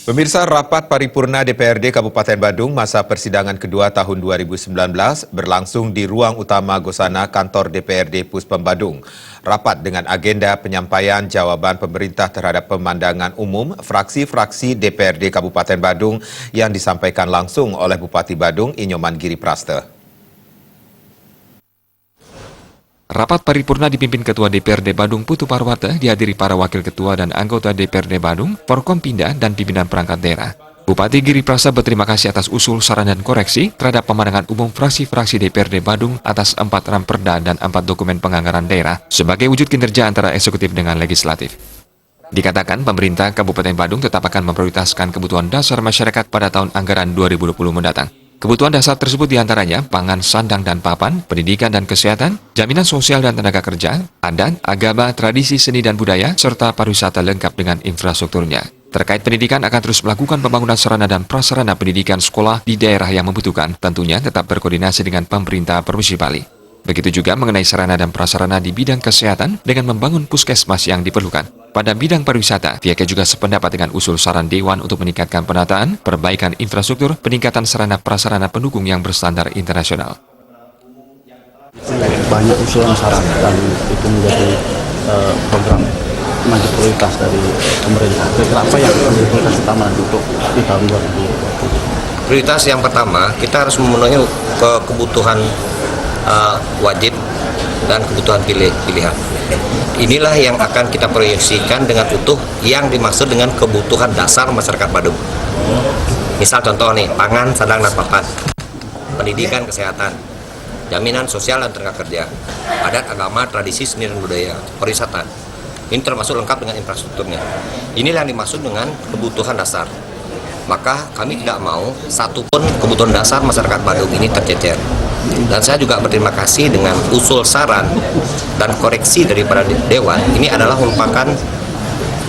Pemirsa, rapat paripurna DPRD Kabupaten Badung masa persidangan kedua tahun 2019 berlangsung di ruang utama Gosana kantor DPRD Puspem Badung. Rapat dengan agenda penyampaian jawaban pemerintah terhadap pemandangan umum fraksi-fraksi DPRD Kabupaten Badung yang disampaikan langsung oleh Bupati Badung Inyoman Giri Praste. Rapat paripurna dipimpin Ketua DPRD Badung Putu Parwata, dihadiri para Wakil Ketua dan anggota DPRD Badung, Forkompinda, dan pimpinan perangkat daerah. Bupati Giri Praste berterima kasih atas usul, saran, dan koreksi terhadap pemandangan umum fraksi-fraksi DPRD Badung atas 4 ramperda dan 4 dokumen penganggaran daerah sebagai wujud kinerja antara eksekutif dengan legislatif. Dikatakan pemerintah Kabupaten Badung tetap akan memprioritaskan kebutuhan dasar masyarakat pada tahun anggaran 2020 mendatang. Kebutuhan dasar tersebut diantaranya pangan, sandang, dan papan, pendidikan dan kesehatan, jaminan sosial dan tenaga kerja, adat, agama, tradisi, seni dan budaya, serta pariwisata lengkap dengan infrastrukturnya. Terkait pendidikan akan terus melakukan pembangunan sarana dan prasarana pendidikan sekolah di daerah yang membutuhkan, tentunya tetap berkoordinasi dengan pemerintah Provinsi Bali. Begitu juga mengenai sarana dan prasarana di bidang kesehatan dengan membangun puskesmas yang diperlukan. Pada bidang pariwisata, pihaknya juga sependapat dengan usul saran Dewan untuk meningkatkan penataan, perbaikan infrastruktur, peningkatan sarana prasarana pendukung yang berstandar internasional. Banyak usulan saran dan itu menjadi program menjadi prioritas dari pemerintah. Kira-kira apa yang menjadi prioritas utama untuk di tahun 2020? Prioritas yang pertama, kita harus memenuhi kebutuhan wajib dan kebutuhan pilihan. Inilah yang akan kita proyeksikan dengan utuh yang dimaksud dengan kebutuhan dasar masyarakat Badung. Misal contoh nih, pangan, sandang, dan papan, pendidikan, kesehatan, jaminan sosial dan tenaga kerja, adat, agama, tradisi, seni dan budaya, pariwisata. Ini termasuk lengkap dengan infrastrukturnya. Inilah yang dimaksud dengan kebutuhan dasar. Maka kami tidak mau satupun kebutuhan dasar masyarakat Badung ini tercecer. Dan saya juga berterima kasih dengan usul saran dan koreksi daripada Dewan. Ini adalah merupakan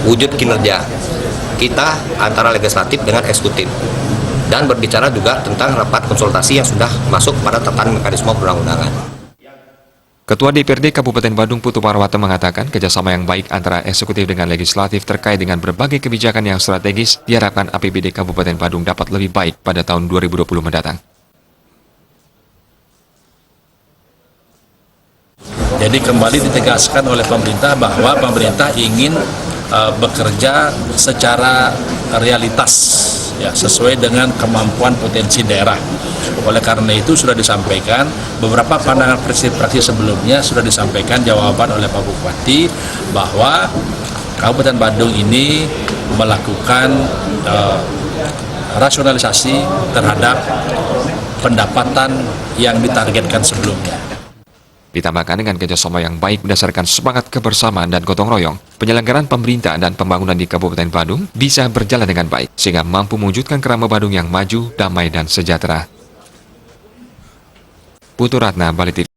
wujud kinerja kita antara legislatif dengan eksekutif. Dan berbicara juga tentang rapat konsultasi yang sudah masuk pada tatanan mekanisme perundang-undangan. Ketua DPRD Kabupaten Badung Putu Parwata mengatakan kerjasama yang baik antara eksekutif dengan legislatif terkait dengan berbagai kebijakan yang strategis diharapkan APBD Kabupaten Badung dapat lebih baik pada tahun 2020 mendatang. Jadi kembali ditegaskan oleh pemerintah bahwa pemerintah ingin bekerja secara realitas, ya, sesuai dengan kemampuan potensi daerah. Oleh karena itu sudah disampaikan beberapa pandangan fraksi sebelumnya, sudah disampaikan jawaban oleh Pak Bupati bahwa Kabupaten Badung ini melakukan rasionalisasi terhadap pendapatan yang ditargetkan sebelumnya. Ditambahkan dengan kerjasama yang baik berdasarkan semangat kebersamaan dan gotong royong, penyelenggaraan pemerintah dan pembangunan di Kabupaten Badung bisa berjalan dengan baik, sehingga mampu mewujudkan Kerama Badung yang maju, damai, dan sejahtera. Putu Ratna, Bali TV.